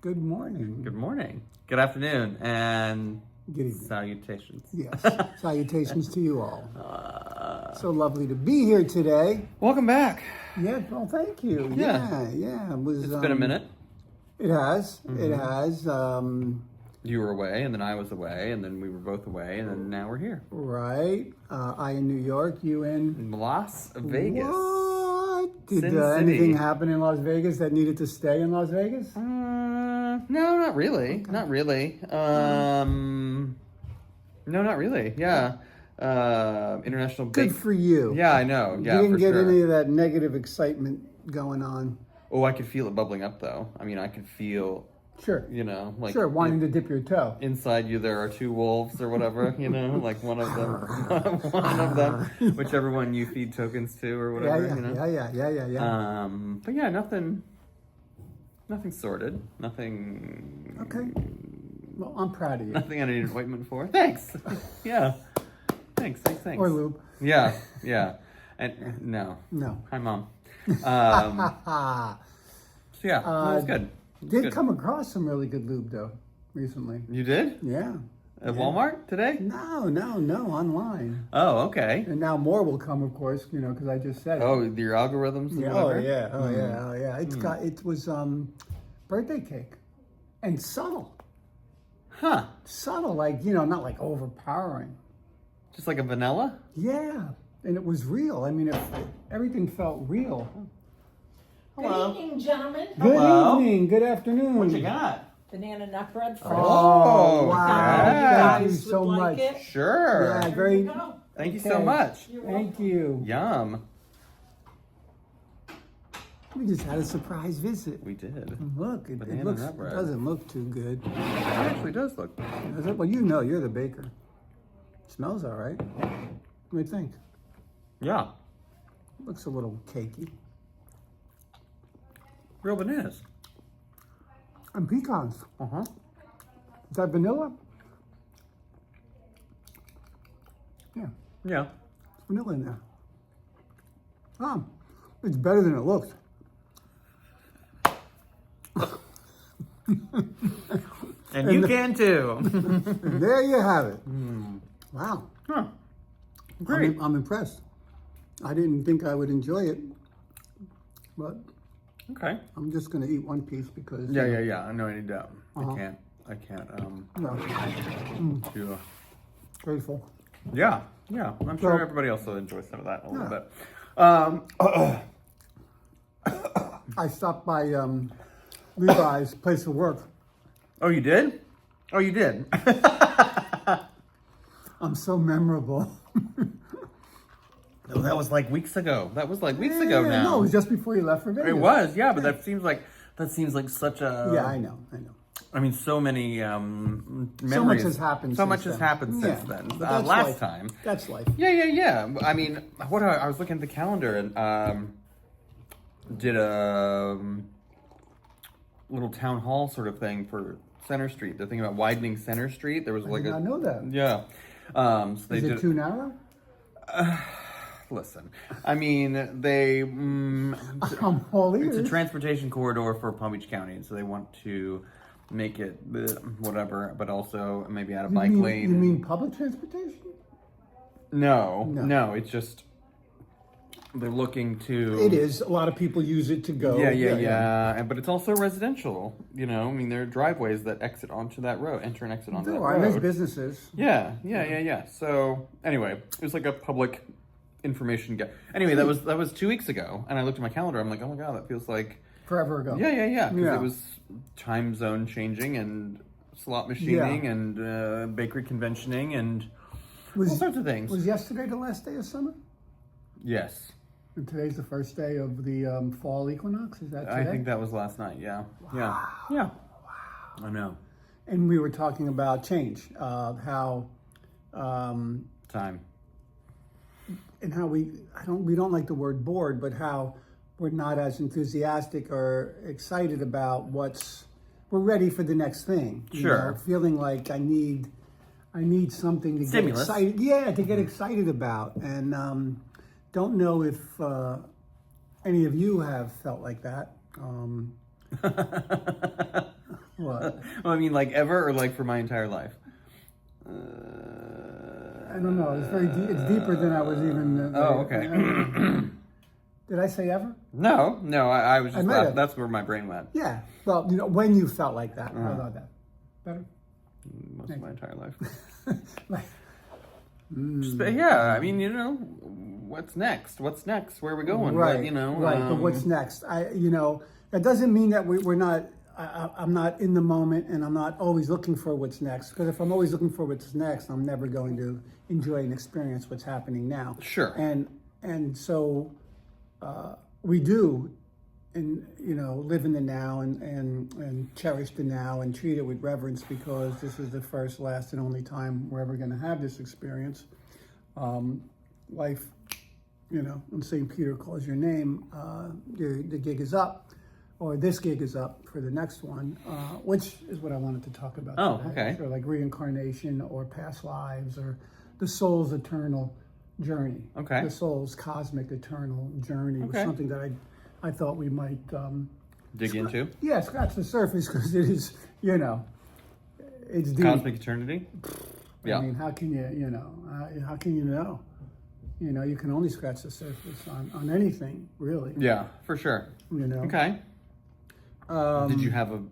Good morning. Good morning. Good afternoon. And Good evening. salutations. Yes. Salutations to you all. So lovely to be here today. Welcome back. Yeah, well, thank you. Yeah. Yeah. It was, It's been a minute. It has. It has. You were away, and then I was away, and then we were both away, and then now we're here. Right. I in New York, you in Las Vegas. What? Did Sin City. anything happen in Las Vegas that needed to stay in Las Vegas? No, not really. Okay. Not really. No, not really. Yeah. International Good for you. Yeah, I know. Yeah, you didn't for get sure. any of that negative excitement going on. Oh, I could feel it bubbling up, though. I mean, I could feel... Sure. You know, like sure, wanting to dip your toe. Inside you, there are two wolves or whatever. You know, like one of them, whichever one you feed tokens to or whatever. Yeah. You know? Yeah. But yeah, nothing sordid. Nothing. Okay. Well, I'm proud of you. Nothing I need an ointment for. Thanks. Yeah. Thanks. Or lube. Yeah. And no. Hi, Mom. So yeah, that was good. Did come across some really good lube though recently. You did? Yeah. At Walmart today? No, online. Oh, okay. And now more will come, of course, you know, because I just said Oh, it. your algorithms and Yeah, whatever? oh yeah. It was birthday cake. And subtle. Huh. Subtle, like, you know, not like overpowering. Just like a vanilla? Yeah. And it was real. I mean, everything felt real. Hello. Good evening, gentlemen. Good Hello. evening. Good afternoon. What you got? Banana nut bread for Oh, wow. yeah. Thank you so much. Sure. Yeah, very. Thank you so much. Thank you. Yum. We just had a surprise visit. We did. Look, it Banana looks. nut It bread. doesn't look too good. It actually does look. Does it? Well, you know, you're the baker. Smells all right. What do you think? Yeah. Looks a little cakey. Real bananas. And pecans. Uh-huh. Is that vanilla? Yeah, Yeah. there's vanilla in there. It's better than it looks. And you can too. And there you have it. Wow. Huh. Great. I'm impressed. I didn't think I would enjoy it, but Okay. I'm just going to eat one piece because... Yeah. No, I need that. Uh-huh. I can't. No, Yeah. grateful. Yeah. I'm sure Well- everybody also enjoys some of that a little Yeah. bit. I stopped by Levi's place of work. Oh, you did? Oh, you did. I'm so memorable. No, that was like weeks ago. That was like weeks ago now. No, it was just before you left for Vegas. It was, yeah, but that seems like such a. Yeah, I know. I mean, so many memories. So much has happened. So much since has then. happened since Yeah, then. but that's Last life. time. That's life. Yeah. I mean, I was looking at the calendar and did a little town hall sort of thing for Center Street. They're thinking about widening Center Street. There was like I know that. Yeah. So they Is it did. too narrow? Listen, I mean, they. I'm all It's ears. a transportation corridor for Palm Beach County, and so they want to make it whatever, but also maybe add a bike lane. You mean public transportation? No. It's just they're looking to. It is. A lot of people use it to go. Yeah. But it's also residential. You know, I mean, there are driveways that exit onto that road, enter and exit onto that There are. There's road. businesses. Yeah. So anyway, it was like a public information guide. Anyway, that was 2 weeks ago, and I looked at my calendar. I'm like, oh my god, that feels like. Forever ago. Yeah. Because Yeah. it was time zone changing and slot machining and bakery conventioning and all sorts of things. Was yesterday the last day of summer? Yes. And today's the first day of the fall equinox? Is that today? I think that was last night, yeah. Yeah. Wow. I know. And we were talking about change, how... Time. and how we don't like the word bored, but how we're not as enthusiastic or excited about we're ready for the next thing. you Sure. know, feeling like I need something to Stimulus. get excited. Yeah, to get excited about. And don't know if any of you have felt like that. What? Well, I mean, like ever or like for my entire life? I don't know. It's very deep. It's deeper than I was even. Okay. Did I say ever? No, I was just might laughing. have. That's where my brain went. Yeah. Well, when you felt like that. How about that? Better? Most of my entire life. Like, Yeah, I mean, what's next? What's next? Where are we going? right. But, right. But what's next? That doesn't mean that we're not. I'm not in the moment, and I'm not always looking for what's next. Because if I'm always looking for what's next, I'm never going to enjoy and experience what's happening now. Sure. And so we do, and live in the now and cherish the now and treat it with reverence, because this is the first, last, and only time we're ever going to have this experience. Life, when St. Peter calls your name, the gig is up, or this gig is up for the next one, which is what I wanted to talk about today. Okay. So like reincarnation or past lives or the soul's eternal journey. Okay. The soul's cosmic eternal journey was Okay. something that I thought we might dig into scratch the surface, because it is, it's deep. cosmic eternity. Yeah. I mean, how can you, how can you know? You can only scratch the surface on anything, really. Yeah, for sure. Okay. Did you have a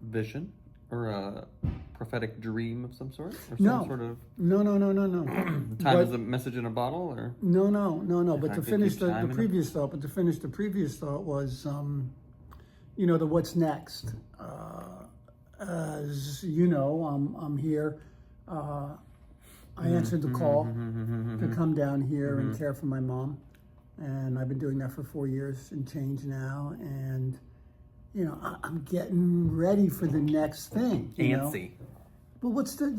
vision or a prophetic dream of some sort, or some No. sort of No. time is a message in a bottle, or No. But I to could finish keep the time in it. previous thought, was, the what's next. As you know, I'm here. I answered the call to come down here and care for my mom, and I've been doing that for 4 years and change now, and I'm getting ready for the next thing. antsy. But what's the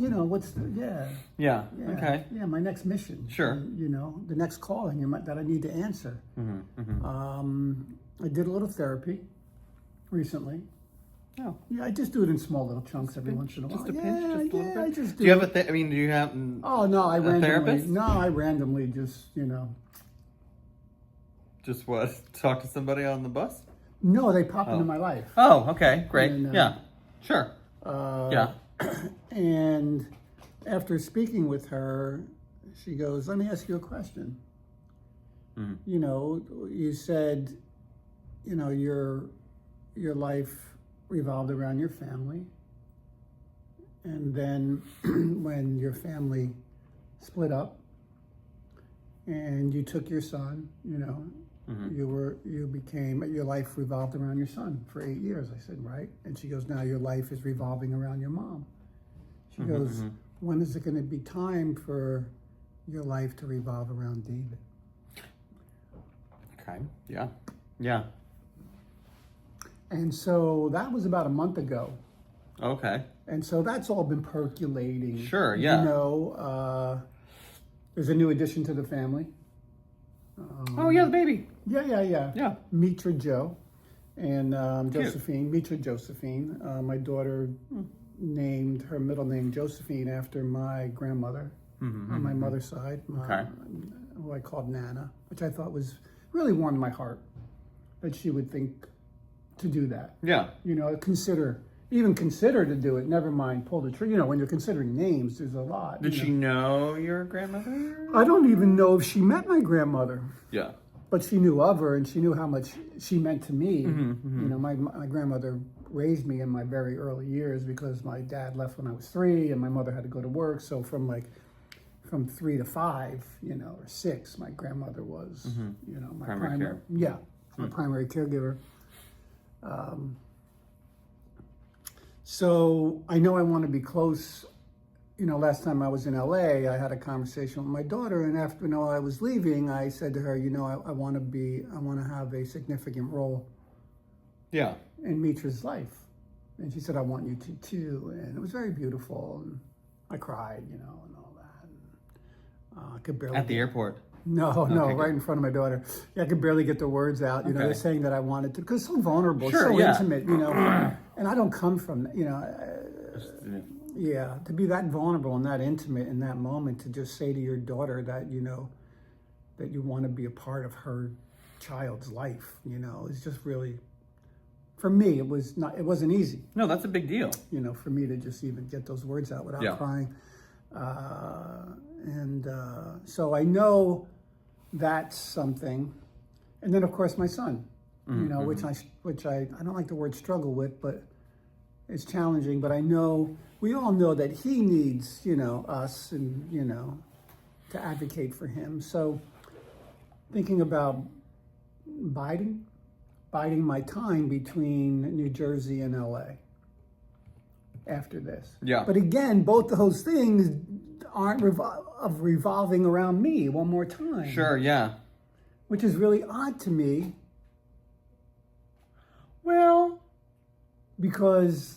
Yeah. Yeah. Okay. Yeah, my next mission. Sure. The next calling that I need to answer. I did a little therapy recently. Oh. Yeah, I just do it in small little chunks every once in a while. Just a pinch, just a little bit. I just Do you have a? I mean, do you have? Oh no, I randomly. therapist? No, I randomly just Just what? Talk to somebody on the bus? No, they pop into my life. Oh, okay, great. And, yeah, sure. Yeah. And after speaking with her, she goes, "Let me ask you a question. You said, your life revolved around your family, and then when your family split up and you took your son, your life revolved around your son for 8 years." I said, "Right." And she goes, "Now your life is revolving around your mom." She goes, "When is it going to be time for your life to revolve around David?" Okay. Yeah. Yeah. And so that was about a month ago. Okay. And so that's all been percolating. Sure, yeah. There's a new addition to the family. Oh yeah, the baby. Yeah. Yeah. Mitra Joe and Josephine. Mitra Josephine. My daughter named her middle name Josephine after my grandmother on my mother's side, who I called Nana, which I thought was really warmed my heart that she would think to do that. Yeah. Consider to do it, never mind pull the trigger. When you're considering names, there's a lot. Did she know your grandmother? I don't even know if she met my grandmother. Yeah. But she knew of her, and she knew how much she meant to me. My grandmother raised me in my very early years, because my dad left when I was 3, and my mother had to go to work. So from 3 to 5, or 6, my grandmother was, my Primary care. Yeah, my primary caregiver. So I know I want to be close. Last time I was in LA, I had a conversation with my daughter, and after I was leaving, I said to her, I want to have a significant role Yeah. in Mitra's life. And she said, "I want you to too." And it was very beautiful, and I cried, and all that. And, I could barely At the airport. No, Okay, right in front of my daughter. Yeah, I could barely get the words out. Okay. They're saying that I wanted to, because it's so vulnerable, Sure, so yeah. intimate, and I don't come from, to be that vulnerable and that intimate in that moment, to just say to your daughter that, that you want to be a part of her child's life, is just really for me, it wasn't easy, No, that's a big deal. for me to just even get those words out without crying. So I know that's something. And then of course my son, which I don't like the word struggle with, but it's challenging. But I know, we all know that he needs, us and, to advocate for him. So thinking about biding my time between New Jersey and LA after this. Yeah. But again, both those things aren't revolving around me one more time. Sure, yeah. Which is really odd to me. Well, because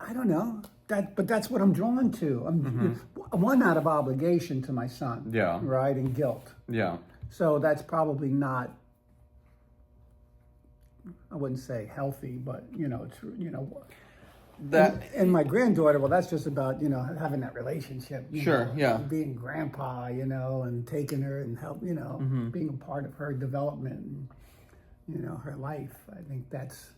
I don't know. But that's what I'm drawn to. I'm one out of obligation to my son. Yeah. Right? And guilt. yeah. So that's probably not, I wouldn't say healthy, but That and my granddaughter, well, that's just about, having that relationship. Sure, yeah. Being grandpa, and taking her and help, being a part of her development and, her life. I think that's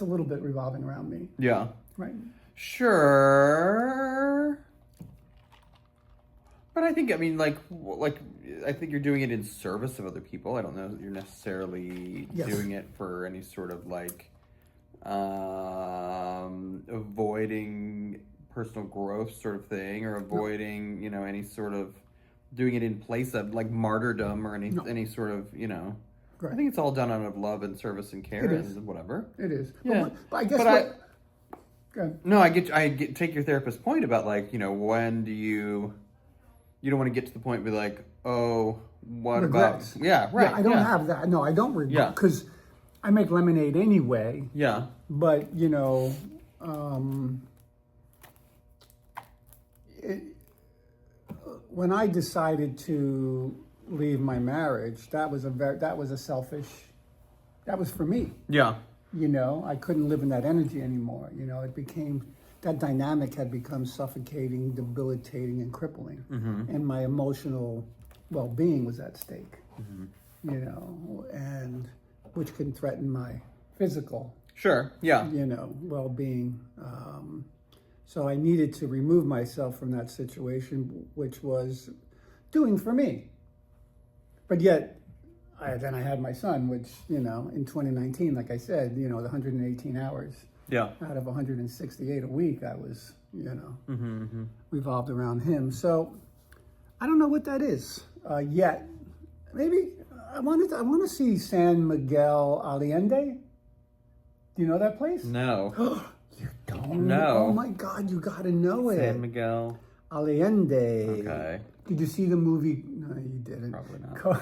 a little bit revolving around me. yeah. Right. Sure. But I think, I think you're doing it in service of other people. I don't know that you're necessarily doing it for any sort of avoiding personal growth sort of thing, or avoiding, any sort of doing it in place of martyrdom or any sort of, Right. I think it's all done out of love and service and care and whatever. It is. Yeah. But I guess go ahead. No, I take your therapist's point about when do you don't want to get to the point where what Regrets. about yeah, right. Yeah, I don't have that. No, I don't regret, because I make lemonade anyway. Yeah. But when I decided to leave my marriage, that was for me. Yeah. I couldn't live in that energy anymore. That dynamic had become suffocating, debilitating, and crippling. And my emotional well-being was at stake, and which can threaten my physical, Sure. Yeah. well-being. So I needed to remove myself from that situation, which was doing for me. But yet, then I had my son, which, in 2019, like I said, the 118 hours Yeah. out of 168 a week, I was, revolved around him. So I don't know what that is yet. Maybe I want to see San Miguel Allende. Do you know that place? No. You don't? No. Oh my God, you got to know it. San Miguel. Allende. Okay. Did you see the movie? No, you didn't. Probably not.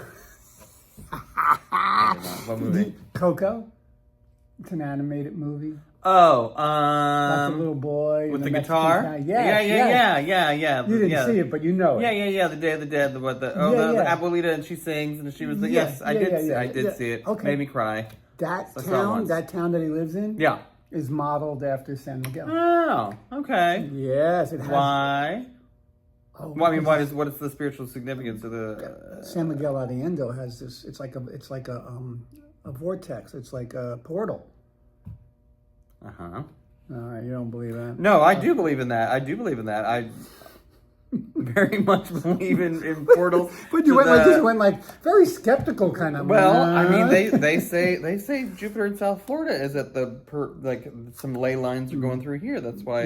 What Did movie? you- Coco. It's an animated movie. Oh, About the little boy with in the Mexican guitar? town. Yeah. You didn't see it, but you know it. Yeah. The Day of the Dead. The Abuelita, and she sings, and she was like, Yeah, yes, I yeah, did. yeah, I did yeah. see it. Okay. Made me cry. That I saw it town, once. that he lives in, Yeah. is modeled after San Miguel. Oh, okay. Yes, it has. Why? Oh, Well, I mean, what is the spiritual significance of the? San Miguel Allende has this. It's like a vortex. It's like a portal. Uh-huh. You don't believe that? No, I do believe in that. I very much believe in portals. But you went like very skeptical kind of. Well, I mean, they say Jupiter in South Florida is at some ley lines are going through here. That's why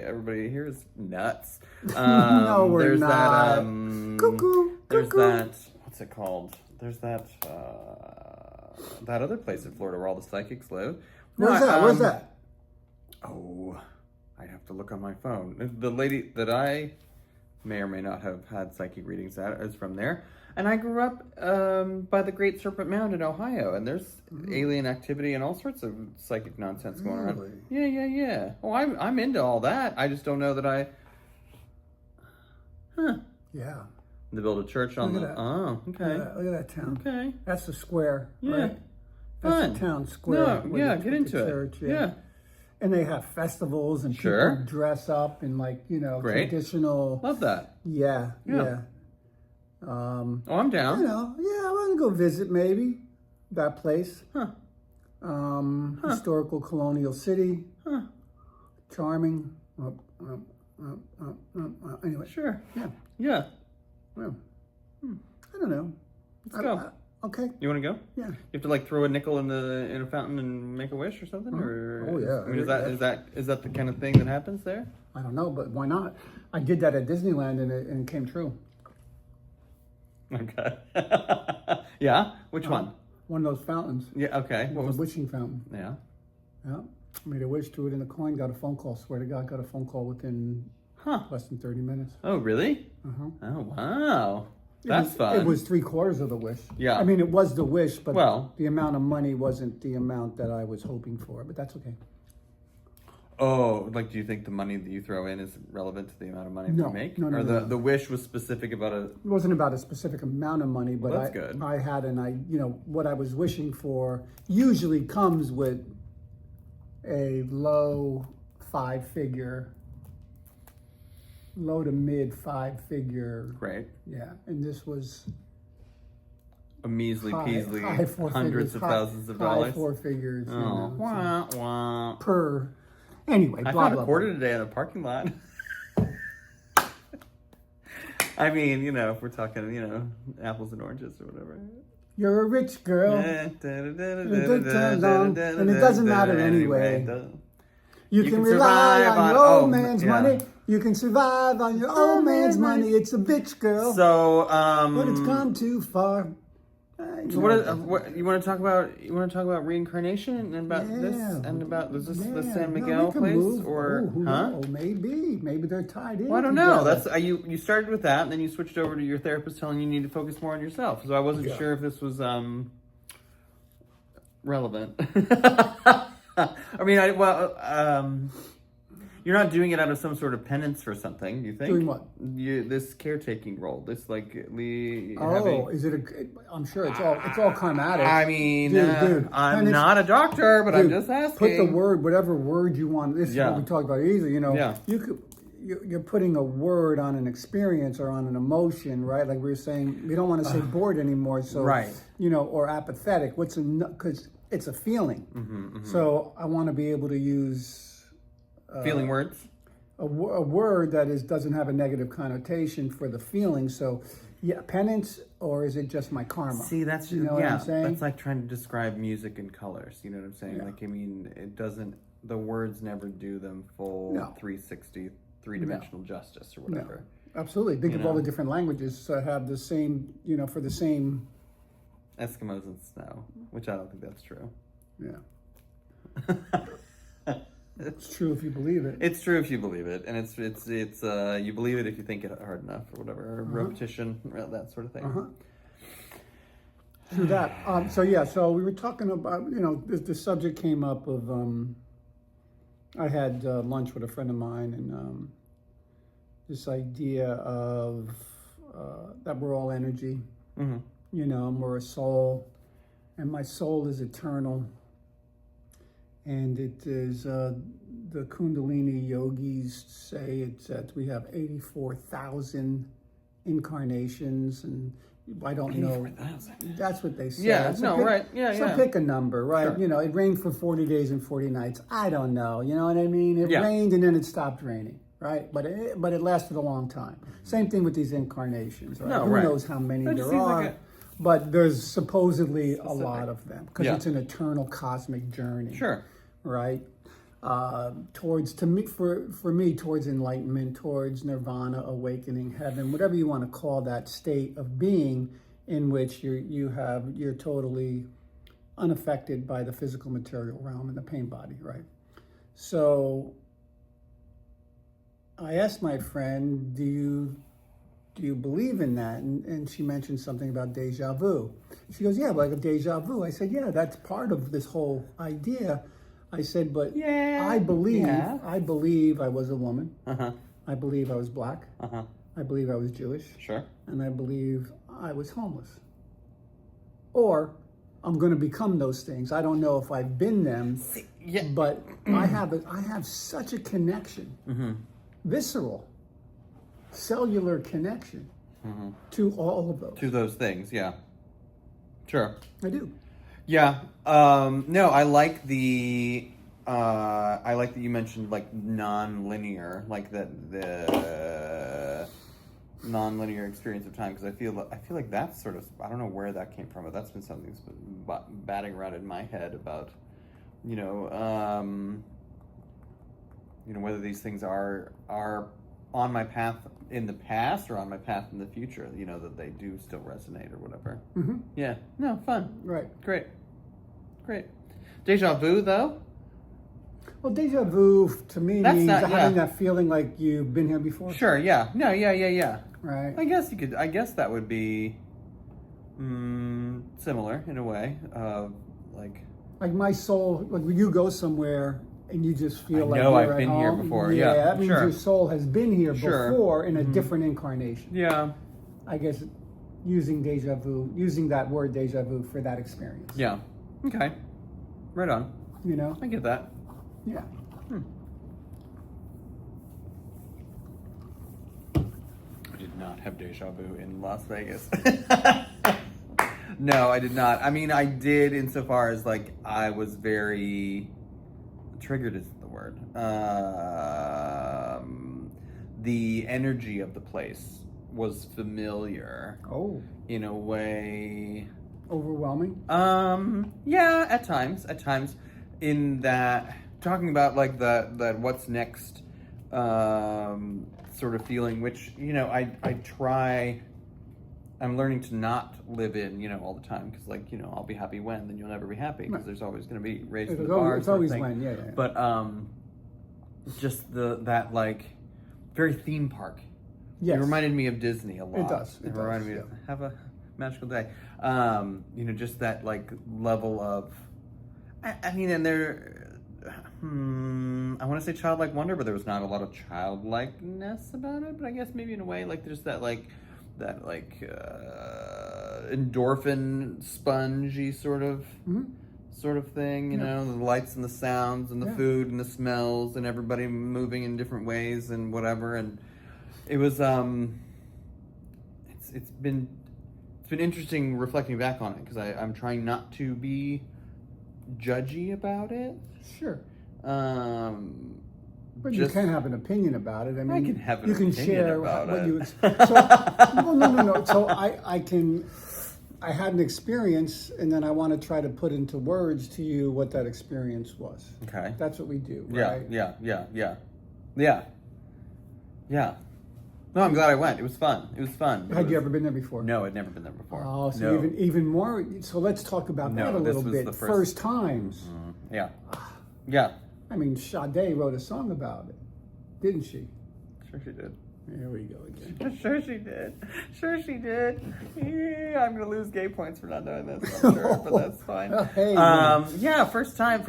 everybody here is nuts. No, we're there's not. That, Cuckoo. there's cuckoo. that. What's it called? There's that other place in Florida where all the psychics live. Where's that? Oh, I have to look on my phone. The lady that I may or may not have had psychic readings at is from there. And I grew up by the Great Serpent Mound in Ohio, and there's alien activity and all sorts of psychic nonsense going around. Yeah. Oh, I'm into all that. I just don't know that I. Huh. Yeah. They build a church on Look the. at that. Oh, okay. Look at that town. Okay. That's the square, Yeah. right? That's Fun. the town square. No, where yeah, they get put into the it. church, Yeah. And they have festivals and Sure. people dress up in Great. traditional. Love that. Yeah. Oh, I'm down. I want to go visit maybe. that place. Huh. Historical colonial city. Huh. Charming. Anyway. Sure. Yeah. Yeah. Well, I don't know. Let's go. Okay. You want to go? Yeah. You have to like throw a nickel in a fountain and make a wish or something, or Oh, yeah. I mean, is that the kind of thing that happens there? I don't know, but why not? I did that at Disneyland and it came true. Okay. Yeah. Which one? One of those fountains. Yeah. Okay. It was a wishing fountain. Yeah. Yeah. Made a wish, threw it in the coin, got a phone call. Swear to God, got a phone call within less than 30 minutes. Oh, really? Uh-huh. Oh, wow. That's fun. It was 3/4 of the wish. Yeah. I mean, it was the wish, but Well. the amount of money wasn't the amount that I was hoping for, but that's okay. Oh, like, do you think the money that you throw in is relevant to the amount of money that No. you make? No, or no. the wish was specific about a... It wasn't about a specific amount of money, but Well, that's good. I had what I was wishing for usually comes with a low to mid 5-figure. Great. Yeah, and this was A measly peasly high four hundreds figures, of high- thousands of high dollars. 4 figures. you Oh, know, so wah, wah. per. Anyway, I blah, found blah, a quarter blah. today in a parking lot. I mean, if we're talking, apples and oranges or whatever. You're a rich girl. And it doesn't matter anyway. You can rely survive on your on- old man's yeah. money. You can survive on your old man's money. It's a bitch, girl. So, But it's gone too far. So what you want to talk about? You want to talk about reincarnation and about this and about is this the San Miguel place or who knows? Maybe they're tied in. Well, I don't know. together. That's you started with that, and then you switched over to your therapist telling you need to focus more on yourself. So I wasn't sure if this was relevant. I mean, you're not doing it out of some sort of penance for something, you think? Doing what? This caretaking role, this Is it I'm sure it's all karmatic. I mean, Dude, I'm penance- not a doctor, but I'm Dude, just asking. Put the word, whatever word you want. This is Yeah. what we talked about easily. Yeah. You're putting a word on an experience or on an emotion, right? Like we were saying, we don't want to say bored anymore. So, Right. Or apathetic. Because it's a feeling. So I want to be able to use feeling words. a word that doesn't have a negative connotation for the feeling. So, yeah, penance, or is it just my karma? See, that's what I'm saying? That's like trying to describe music in colors. You know what I'm saying? Yeah. Like, I mean, it doesn't. The words never do them full No. 360, three-dimensional justice or whatever. Absolutely. Think of all the different languages that have the same, for the same. Eskimos and snow, which I don't think that's true. Yeah. It's true if you believe it. It's true if you believe it, and it's you believe it if you think it hard enough or whatever, or repetition, that sort of thing. True that. So we were talking about, the subject came up of, I had lunch with a friend of mine, and this idea of that we're all energy, and we're a soul, and my soul is eternal. And it is, the Kundalini yogis say it's that we have 84,000 incarnations, and I don't know. 84,000. That's what they say. Yeah, So right. Yeah, so yeah. pick a number, right? Sure. It rained for 40 days and 40 nights. I don't know. You know what I mean? It Yeah. rained and then it stopped raining, right? But it lasted a long time. Same thing with these incarnations, right? No, Who right. knows how many That just there seems are? like But there's supposedly a lot of them because Yeah. it's an eternal cosmic journey. Sure. Right? Towards enlightenment, towards nirvana, awakening, heaven, whatever you want to call that state of being, in which you're totally unaffected by the physical material realm and the pain body, right? So I asked my friend, do you believe in that? And she mentioned something about deja vu. She goes, yeah, like a deja vu. I said, yeah, that's part of this whole idea. I said, but Yeah. I believe Yeah. I was a woman. Uh-huh. I believe I was black. Uh-huh. I believe I was Jewish. Sure. And I believe I was homeless. Or I'm going to become those things. I don't know if I've been them, Yeah. but I have such a connection, visceral, cellular connection to all of those. To those things, yeah. Sure. I do. Yeah. No, I like that you mentioned like non-linear, like the non-linear experience of time, because I feel like that's sort of, I don't know where that came from, but that's been something that's been batting around in my head about, whether these things are on my path in the past or on my path in the future, that they do still resonate or whatever. Mm-hmm. Yeah. No, fun. Right. Great. Deja vu, though? Well, deja vu to me That's means not- having yeah. that feeling like you've been here before. Sure, yeah. No, yeah. Right. I guess that would be similar in a way. Like my soul, like when you go somewhere and you just feel like know you're I've at been here home, before, yeah, that means sure. your soul has been here Sure. before in a different incarnation. Yeah. I guess using that word deja vu for that experience. Yeah. Okay. Right on. I get that. Yeah. I did not have deja vu in Las Vegas. No, I did not. I mean, I did insofar as like I was very triggered is the word. The energy of the place was familiar Oh, in a way. overwhelming. Yeah, at times, in that talking about like that what's next, sort of feeling, which I try. I'm learning to not live in all the time, because like I'll be happy when, then you'll never be happy, because there's always going to be raised in the bar. It's always when, yeah. But just that like very theme park. Yes. It reminded me of Disney a lot. It does. It reminded me of have a magical day. Just that like level of, I mean, and there, I want to say childlike wonder, but there was not a lot of childlikeness about it. But I guess maybe in a way, like there's that endorphin spongy sort of thing, the lights and the sounds and the food and the smells and everybody moving in different ways and whatever. And it was it's been interesting reflecting back on it, because I'm trying not to be judgy about it. Sure. But Just- you can have an opinion about it. I mean, can have an you can opinion share about what it. you. Well, no. So I had an experience, and then I want to try to put into words to you what that experience was. Okay. That's what we do, Yeah, right? yeah. No, I'm glad I went. It was fun. Had you ever been there before? No, I'd never been there before. Oh, so no. even more. So let's talk about No, that a this little was bit. the First times. Yeah. I mean, Sade wrote a song about it, didn't she? Sure she did. Here we go again. Sure she did. Yeah, I'm gonna lose gay points for not knowing this, I'm sure, but that's fine. Oh, hey, Yeah, first time.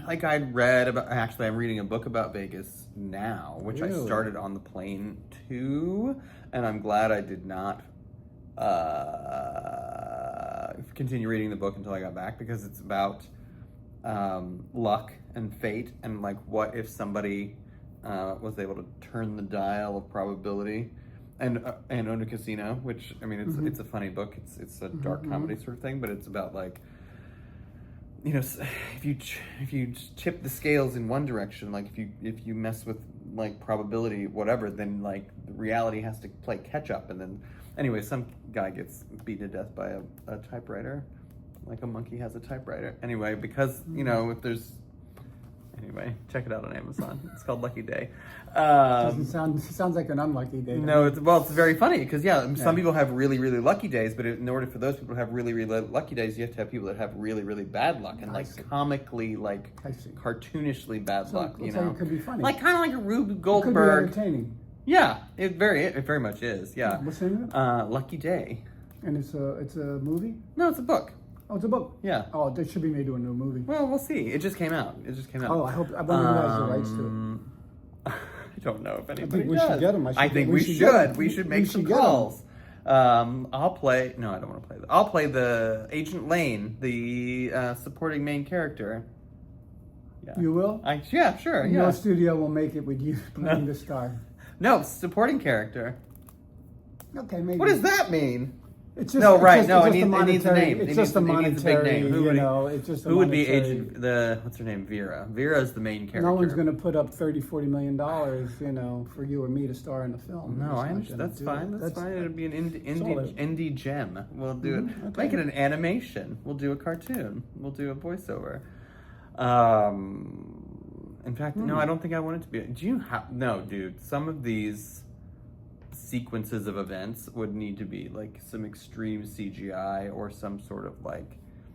Like I'd read about. Actually, I'm reading a book about Vegas now, which I Really? started on the plane to, and I'm glad I did not continue reading the book until I got back, because it's about luck and fate, and like what if somebody was able to turn the dial of probability, and own a casino, which I mean it's a funny book. It's a dark comedy sort of thing, but it's about like if you tip the scales in one direction, like if you mess with like probability whatever, then like reality has to play catch up, and then anyway some guy gets beaten to death by a typewriter, like a monkey has a typewriter. Anyway, because if there's Anyway, check it out on Amazon. It's called Lucky Day. Sounds like an unlucky day. No, it's very funny because some people have really, really lucky days, but in order for those people to have really, really lucky days, you have to have people that have really, really bad luck and comically, cartoonishly bad luck. Looks like it could be funny. Like kind of like a Rube It could be Goldberg. entertaining. Yeah, it very much is. Yeah. What's the name of it? Lucky Day. And it's a movie? No, it's a book. Oh, it's a book. Yeah. Oh, that should be made into a new movie. Well, we'll see. It just came out. Oh, I wonder who has the rights to it. I don't know if anybody I think we does. should get them. I think we should get should. 'em. We should make We some should get 'em. calls. I'll play. No, I don't want to play. I'll play the Agent Lane, the supporting main character. Yeah. You will? Yeah, sure. And Yeah. your studio will make it with you playing the star. No, supporting character. Okay, maybe. What does that mean? It's just, No, it's right. just- No, it's it just needs a name. It's It just a needs a big monetary, name. it's just a Who would be monetary- agent? What's her name? Vera. Vera is the main character. No one's going to put up $30-40 million, for you or me to star in a film. No, They're I just not understand. gonna That's do fine. it. That's fine. It'll be an solid. indie gem. We'll do it. Okay. Make it an animation. We'll do a cartoon. We'll do a voiceover. In fact, no, I don't think I want it to be. Do you have? No, dude. Some of these sequences of events would need to be like some extreme CGI or some sort of like.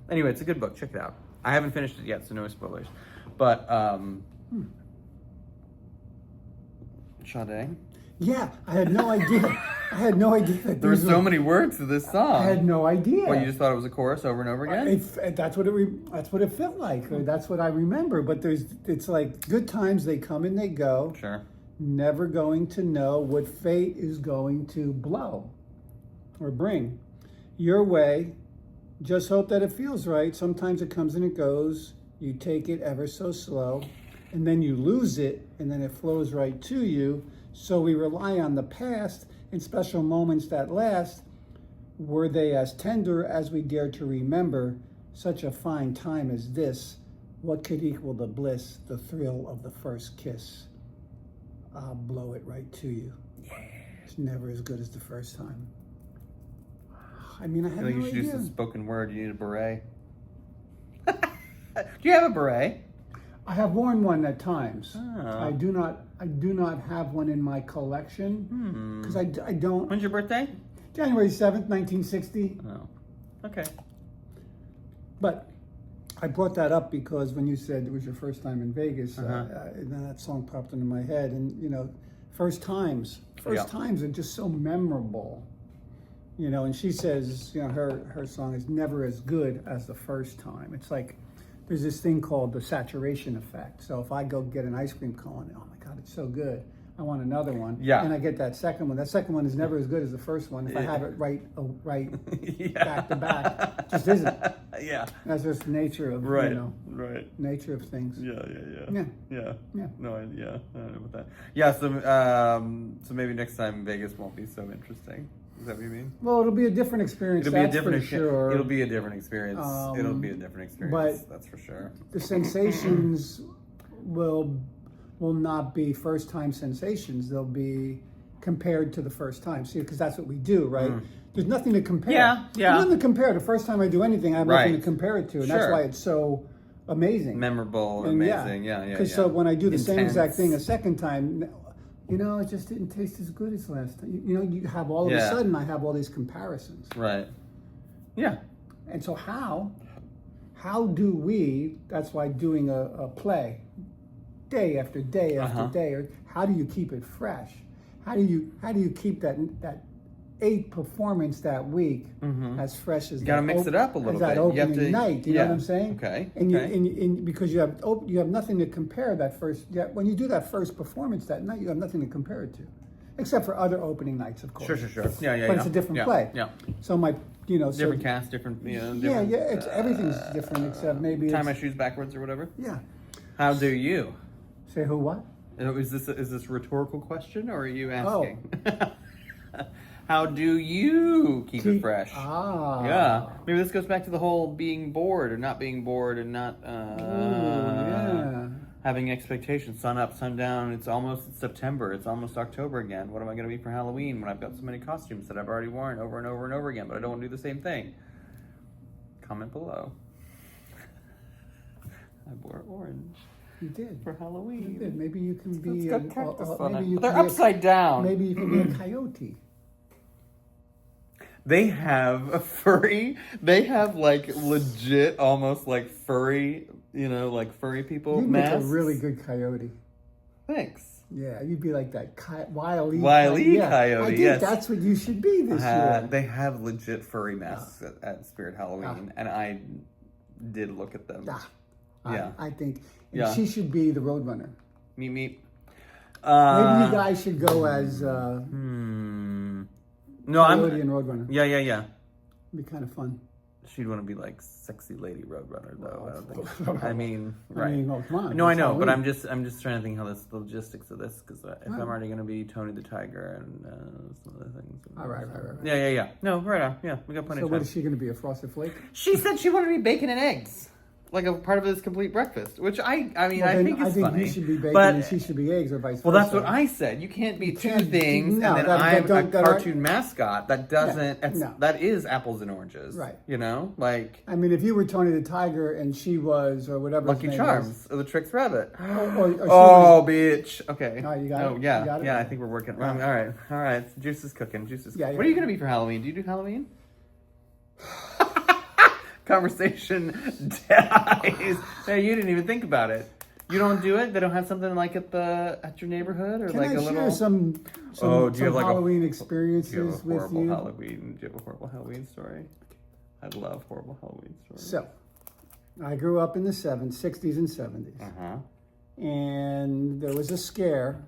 Anyway, it's a good book. Check it out. I haven't finished it yet, so no spoilers. But Sade. Yeah, I had no idea. I had no idea that There were these so many words to this song. I had no idea. Well, you just thought it was a chorus over and over again? That's what it felt like, or that's what I remember. But it's like good times, they come and they go. Sure. Never going to know what fate is going to blow or bring your way. Just hope that it feels right. Sometimes it comes and it goes. You take it ever so slow, and then you lose it, and then it flows right to you. So we rely on the past in special moments that last. Were they as tender as we dare to remember? Such a fine time as this. What could equal the bliss, the thrill of the first kiss? I'll blow it right to you. Yeah. It's never as good as the first time. I mean, I had I think no you should use idea. the spoken word. You need a beret. Do you have a beret? I have worn one at times. Oh. I do not have one in my collection because I don't. When's your birthday? January 7th, 1960. Oh. Okay. But I brought that up because when you said it was your first time in Vegas, then that song popped into my head. And, first times are just so memorable. And she says, her song is never as good as the first time. It's like there's this thing called the saturation effect. So if I go get an ice cream cone, oh my God, it's so good, I want another one. Yeah. And I get that second one. That second one is never as good as the first one. If I have it right back to back, it just isn't. Yeah. That's just the nature of Right. nature of things. Yeah. Yeah. No, I don't know about that. Yeah. So maybe next time Vegas won't be so interesting. Is that what you mean? Well, it'll be a different experience. It'll be that's for sure. It'll be a different experience. It'll be a different experience. but That's for sure. The sensations will not be first time sensations. They'll be compared to the first time. See, because that's what we do, right? There's nothing to compare. Yeah. There's nothing to compare. The first time I do anything, I have nothing to Right. compare it to, and that's Sure. why it's so amazing, Memorable, And amazing. Yeah. Because so when I do the same exact Intense. thing a second time, it just didn't taste as good as last time. You have all of a Yeah. sudden, I have all these comparisons. Right. Yeah. And so how do we, that's why doing a play day after day after day, or how do you keep it fresh? How do you keep that 8 performance that week as fresh as You gotta mix it up a little that bit. You have opening to- night? You know yeah. what I'm saying? Okay, And okay. and because you have nothing to compare that first. Yeah, when you do that first performance that night, you have nothing to compare it to, except for other opening nights, of course. Sure. Yeah. But it's a different play. Yeah. So Different cast, different. Different, it's everything's different except maybe tie my shoes backwards or whatever. yeah. How do you? Say who what? Is this a rhetorical question or are you Oh. asking? How do you keep it fresh? Yeah. Maybe this goes back to the whole being bored or not being bored and not yeah. having expectations. Sun up, sun down. It's almost September. It's almost October again. What am I going to be for Halloween when I've got so many costumes that I've already worn over and over and over again, but I don't want to do the same thing? Comment below. I wore orange You did. for Halloween. You did. Maybe you can be. It's got cactus on maybe it. you They're can be upside down. Maybe you can be a coyote. They have a furry. They have like legit, almost like furry. Like furry people. You'd make a masks. really good coyote. Thanks. Yeah, you'd be like that Wile E. Coyote, I think yes. that's what you should be this year. They have legit furry masks at Spirit Halloween, and I did look at them. Yeah. I think Yeah. she should be the Roadrunner. Meep. Maybe you guys should go as No, Coyote and Roadrunner. Yeah. It'd be kind of fun. she'd want to be like sexy lady Roadrunner though. I don't think. Well, I mean, right? oh, come on. No, I it's know, but Halloween. I'm just trying to think how the logistics of this, because if I'm already gonna be Tony the Tiger and some other things. All right. Yeah. No, right on. Yeah, we got plenty So of what time. is she going to be, a Frosted Flake? She said she wanted to be bacon and eggs, like a part of this complete breakfast, which I mean, I think it's funny. you should be bacon but, and she should be eggs, or vice versa. well, that's what I said. You can't be two can't- things, no, and then that I'm a don't- that cartoon mascot. That doesn't. no. That is apples and oranges, Right. You know, like I mean, if you were Tony the Tiger and she was, or whatever his Lucky name Charms or the Trix Rabbit. or she Oh, bitch. Okay. Oh, you got Oh, it? yeah. You got it? Yeah, I think we're working. Yeah. All right. Juice is cooking. Yeah, What are you yeah. going to be for Halloween? Do you do Halloween? Conversation dies. No, you didn't even think about it. You don't do it? They don't have something like at your neighborhood, or Can like I a share little. some Do you have like Halloween do you have experiences a with horrible you? Halloween? Do you have a horrible Halloween story? I love horrible Halloween stories. So, I grew up in the 60s and 70s. And there was a scare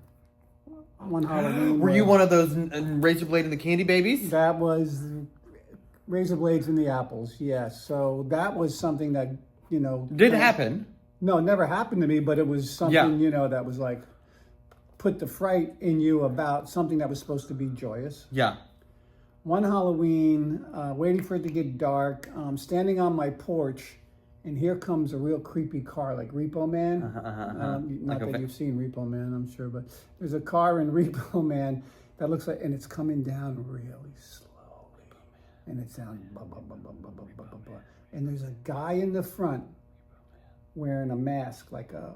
one Halloween. Were you where one of those razor blade and the candy babies? That was razor blades in the apples, yes. So that was something that, Did happen. No, it never happened to me, but it was something, that was like, put the fright in you about something that was supposed to be joyous. Yeah. One Halloween, waiting for it to get dark, standing on my porch, and here comes a real creepy car, like Repo Man. Not Like that you've seen Repo Man, I'm sure, but there's a car in Repo Man that looks like, and it's coming down really slowly, and it sounds blah, blah, blah, blah, blah, blah, blah, blah, blah. And there's a guy in the front wearing a mask, like a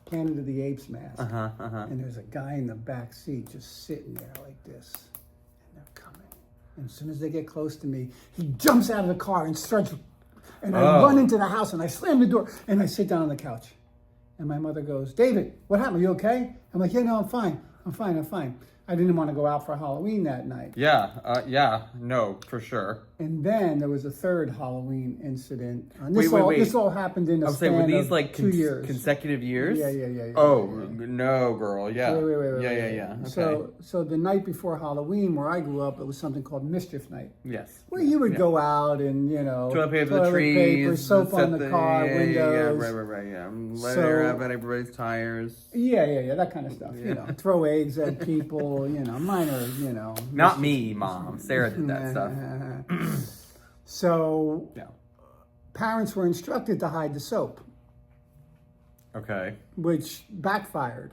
Planet of the Apes mask, and there's a guy in the back seat just sitting there like this, and they're coming. And as soon as they get close to me, he jumps out of the car and starts. And I run into the house and I slam the door and I sit down on the couch. And my mother goes, "David, what happened? Are you okay?" I'm like, "Yeah, no, I'm fine. I'm fine." I didn't want to go out for Halloween that night. Yeah. No, for sure. And then there was a third Halloween incident. And Wait. This all happened in a span Were these of like 2 years. consecutive years? Yeah. Oh, no, girl. Yeah. Wait. Yeah. Okay. So the night before Halloween, where I grew up, it was something called Mischief Night. Yes. Where you would go out and, Toilet paper, the trees, paper, soap on the car, windows. Yeah, right. Yeah. Let air out about everybody's tires. Yeah, that kind of stuff. Throw eggs at people, minor, Not me, Mom. Sarah did that stuff. So, Yeah. parents were instructed to hide the soap, Okay. which backfired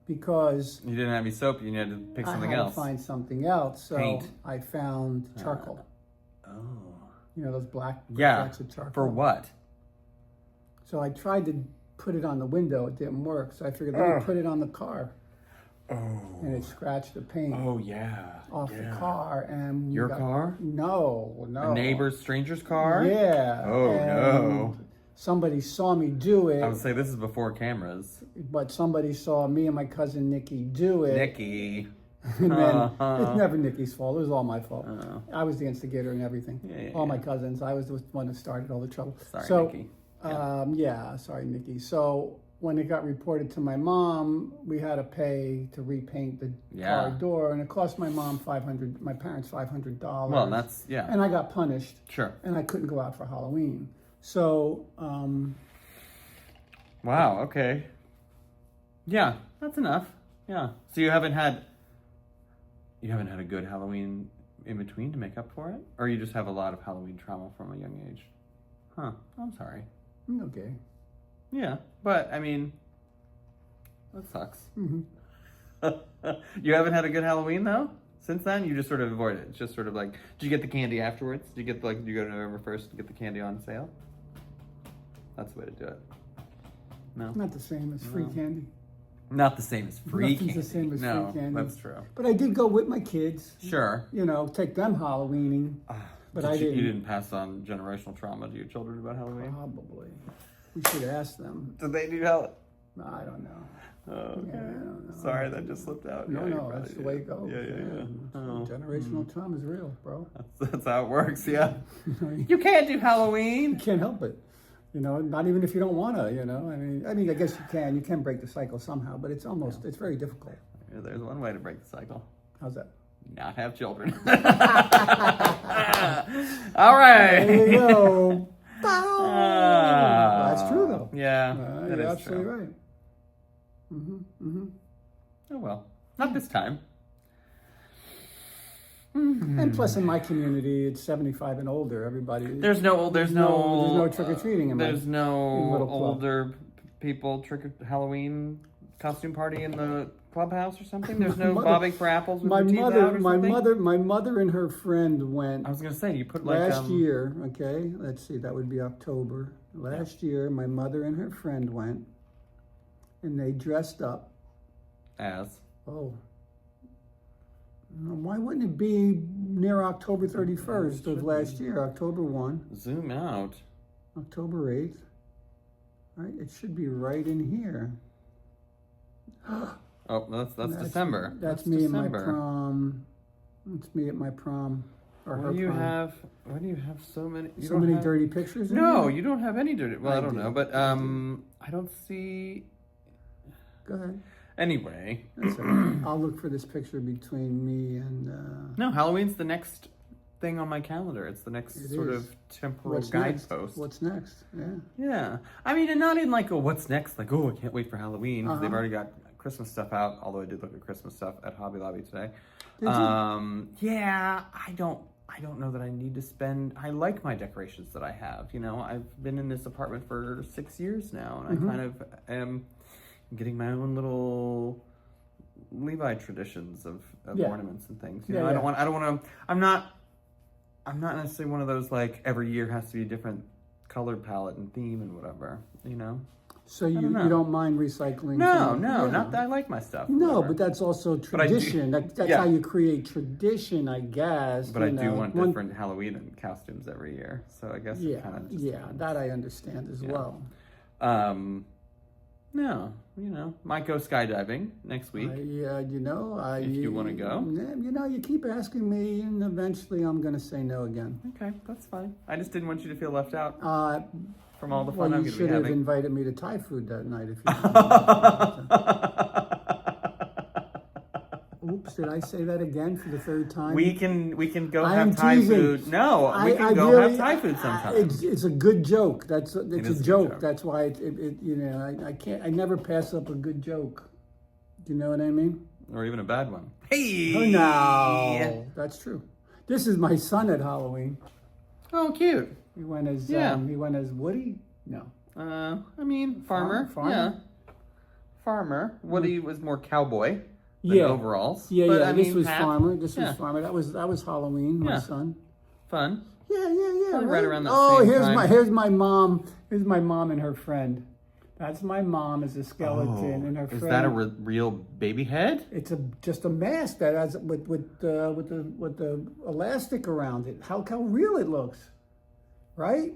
because You didn't have any soap. You had to pick something I had else. to find something else. So Paint. I found charcoal. Oh. Those black Yeah. flakes of charcoal. For what? So I tried to put it on the window. It didn't work. So I figured, let me put it on the car. Oh. And it scratched the paint Oh yeah. off the car. And we Your got- car? No. A neighbor's stranger's car? Yeah. Oh, and no. Somebody saw me do it, I would say this is before cameras. but somebody saw me and my cousin Nikki do it. Nikki. And then it's never Nikki's fault. It was all my fault. Oh. I was the instigator and everything. Yeah. All my cousins. I was the one that started all the trouble. Sorry, Nikki. Sorry, Nikki. So when it got reported to my mom, we had to pay to repaint the car door, and it cost my mom my parents $500. Well, that's And I got punished. Sure. And I couldn't go out for Halloween. So, Wow. Okay. Yeah, that's enough. Yeah. So you haven't had a good Halloween in between to make up for it, or you just have a lot of Halloween trauma from a young age? Huh. I'm sorry. okay. Yeah, but I mean, that sucks. Mm-hmm. You haven't had a good Halloween though? Since then, you just sort of avoid it. It's just sort of like, did you get the candy afterwards? Did you go to November 1st to get the candy on sale? That's the way to do it. No? Not the same as free candy. Not the same as free Nothing's candy. the same as No, free candy. that's true. But I did go with my kids. Sure. Take them Halloweening. But I didn't. You didn't pass on generational trauma to your children about Halloween? Probably. We should ask them. Did they do Halloween? I don't know. Oh, okay. Yeah, I don't know. Sorry, that just slipped out. No, Yeah, you no, probably that's the did. way it goes. Yeah. Oh. Generational trauma is real, bro. That's how it works, yeah. You You can't do Halloween. can't help it. Not even if you don't want to, I mean, I guess you can. You can break the cycle somehow, but it's very difficult. There's one way to break the cycle. How's that? not have children. All right. There you go. That's true, though. Yeah, that You're is absolutely true. right. Oh well, not this time. And plus, in my community, it's 75 and older. Everybody. There's no There's no trick or treating in my. There's no little club. older people Halloween costume party in the clubhouse or something. There's no bobbing for apples with your teeth out or something? My mother and her friend went I was gonna say you put like last year. Okay, let's see, that would be October. Last year, my mother and her friend went, and they dressed up. as Oh. Why wouldn't it be near October 31st of last year? October 1, zoom out. October 8th. Right, it should be right in here. Oh, that's December. That's me December. at my prom. It's me at my prom. Or her Why do you prom. have so many? You So don't many have- dirty pictures? in No, here? you don't have any dirty. Well, I don't do. know, but I I don't see. Go ahead. Anyway, That's all right. I'll look for this picture between me and. no, Halloween's the next thing on my calendar. It's the next It sort is. of temporal What's next? guidepost. What's next? Yeah. Yeah, I mean, and not in like, oh, what's next? Like, oh, I can't wait for Halloween because they've Uh-huh. already got Christmas stuff out. Although I did look at Christmas stuff at Hobby Lobby today. Did you? Yeah, I don't know that I need to spend. I like my decorations that I have. You know, I've been in this apartment for 6 years now, and I kind of am getting my own little Levi traditions of Yeah. ornaments and things. You Yeah, know, yeah. I don't want to. I'm not necessarily one of those like every year has to be a different color palette and theme and whatever. You know. So you know. don't mind recycling? No, from- no, yeah. not that I like my stuff. No, whatever. but that's also I do- tradition. That's yeah. how you create tradition, I guess. But I you do know. want One- different Halloween and costumes every year, so I guess Yeah, it kind of just yeah, depends. that I understand as well. No, you know, might go skydiving next week. If you wanna go. You keep asking me, and eventually I'm going to say no again. Okay, that's fine. I just didn't want you to feel left out Uh, from all the well, fun I'm you going to be should have having. invited me to Thai food that night if you. Oops, did I say that again for the third time? We can go I have am Thai teasing. food. No, we can go really- have Thai food sometime. It's a good joke. It's is a a good joke. joke. That's why I never pass up a good joke. Do you know what I mean? Or even a bad one. Hey! Oh no, that's true. This is my son at Halloween. Oh, cute. He went as Yeah. Woody. No, I mean, farmer. Farmer? Yeah. Farmer. Woody was more cowboy than Yeah. overalls. yeah, But, yeah. I This mean, was half- farmer. This yeah. was farmer. That was Halloween. My Yeah. son. Fun. Yeah. Probably right around that Oh, same here's time. here's my mom. Here's my mom and her friend. That's my mom as a skeleton, and her friend. Is that a real baby head? It's just a mask that has with the elastic around it. How real it looks, right?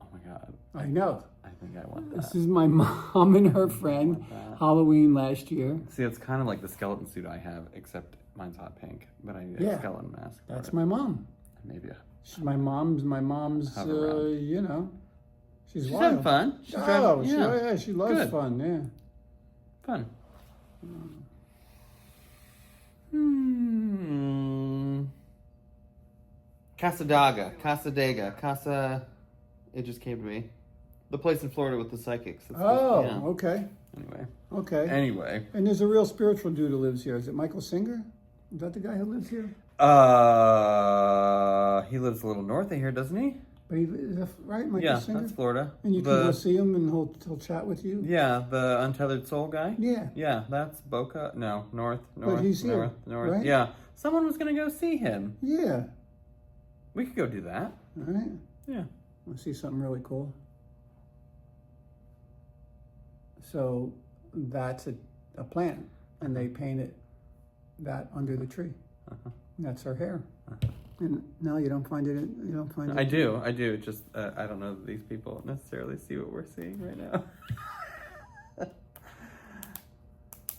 Oh my god. I know. I think I want This that. is my mom and her friend. Halloween last year. See, it's kind of like the skeleton suit I have, except mine's hot pink. But I need Yeah. a skeleton mask. for That's it. my mom. Maybe a My mom's. Have around. She's She's wild. having fun. She's Oh, driving- she loves Good. fun. Yeah. Fun. Casa. It just came to me. The place in Florida with the psychics. It's yeah. Okay. Anyway. Anyway. And there's a real spiritual dude who lives here. Is it Michael Singer? Is that the guy who lives here? He lives a little north of here, doesn't he? But is that right, Michael Yeah, Singer? that's Florida. And you can go see him, and he'll chat with you. Yeah, the Untethered Soul guy. Yeah. Yeah, that's Boca. No, north. he's here, north. right? Yeah, someone was gonna go see him. Yeah. We could go do that. All right. Yeah. Want to see something really cool? So that's a plant, and they painted that under the tree. That's her hair. And no, you don't find it. You don't find it. I do. It just I don't know that these people necessarily see what we're seeing right now.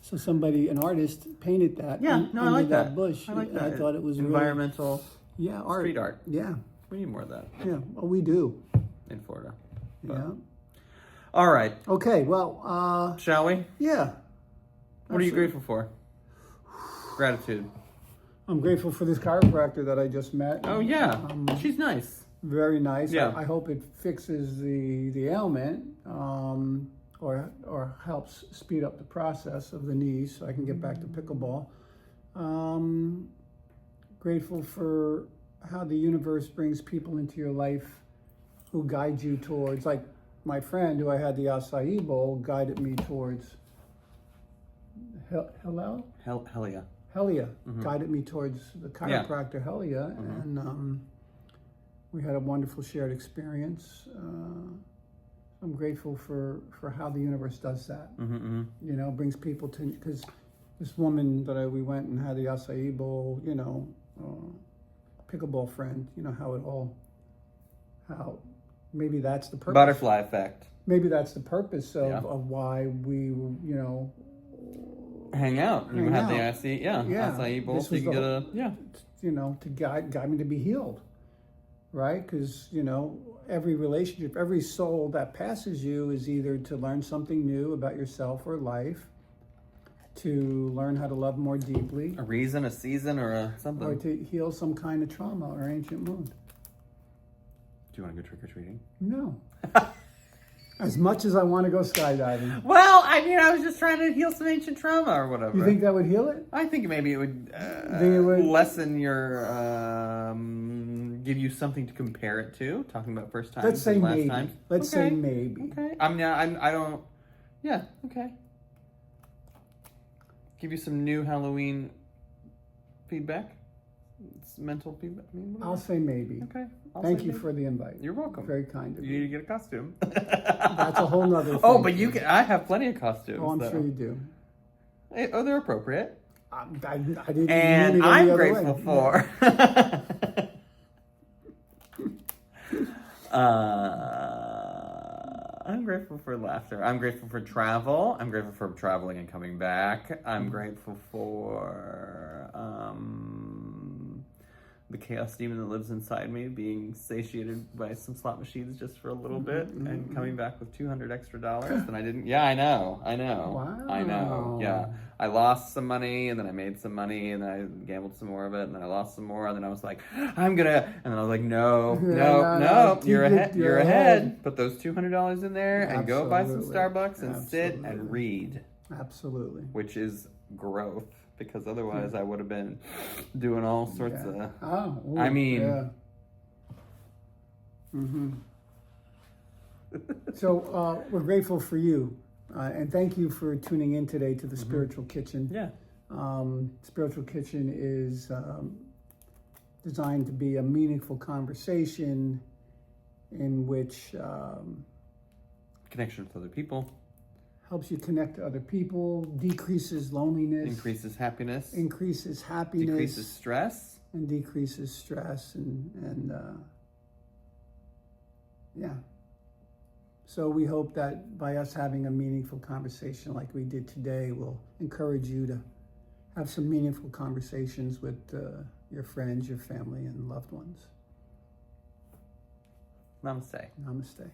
So an artist, painted that. Yeah, un- no, I under like that. bush. I like that. I thought it was environmental really, yeah, art. street art. Yeah, We need more of that yeah. Well, we do. in Florida. Yeah. All right, Okay. Well. shall we? Yeah. What are you grateful for? Gratitude. I'm grateful for this chiropractor that I just met. Oh yeah, she's nice. Very nice. Yeah. I hope it fixes the ailment, or helps speed up the process of the knees so I can get back to pickleball. Grateful for how the universe brings people into your life who guide you towards, like my friend who I had the acai bowl guided me towards Helia guided me towards the chiropractor Helia, and we had a wonderful shared experience. I'm grateful for how the universe does that. You know, brings people to, because this woman that we went and had the acai bowl, you know, pickleball friend, you know, how maybe that's the purpose. Butterfly effect. Maybe that's the purpose of why we, you know, hang out. You have the acai, acai bowl, This so you can was get a you know, to guide me to be healed, right? Because, you know, every relationship, every soul that passes you is either to learn something new about yourself or life, to learn how to love more deeply, a reason, a season, or something. or to heal some kind of trauma or ancient wound. Do you want to go trick or treating? No. As much as I want to go skydiving. Well, I mean, I was just trying to heal some ancient trauma or whatever. You think that would heal it? I think maybe it would, lessen your, give you something to compare it to. Talking about first times. Let's say and last maybe. times. Let's say maybe. Okay. I don't. Yeah. Okay. Give you some new Halloween feedback. It's mental feedback. I mean, I'll say maybe. Okay. Thank you for the invite. You're welcome. Very kind of You you. need to get a costume. That's a whole nother thing. Oh, but you can. I have plenty of costumes. Oh, I'm though. sure you do. Oh, they're appropriate. I didn't mean And it any I'm other grateful way. for. I'm grateful for laughter. I'm grateful for travel. I'm grateful for traveling and coming back. I'm grateful for the chaos demon that lives inside me being satiated by some slot machines just for a little bit and coming back with $200 extra. And I didn't. Yeah, I know. Wow. I know. Yeah. I lost some money and then I made some money and then I gambled some more of it and then I lost some more and then I was like, I'm gonna, and then I was like, no, you're ahead. You're ahead. Put those $200 in there and go buy some Starbucks and sit and read. Absolutely. Which is growth, because otherwise I would have been doing all sorts of. Oh, ooh, I mean. Yeah. So we're grateful for you. And thank you for tuning in today to the Spiritual Kitchen. Yeah. Spiritual Kitchen is designed to be a meaningful conversation in which Connection with other people. helps you connect to other people, decreases loneliness, Increases happiness. increases happiness, Decreases stress. and decreases stress, and yeah. So we hope that by us having a meaningful conversation like we did today will encourage you to have some meaningful conversations with your friends, your family, and loved ones. Namaste. Namaste.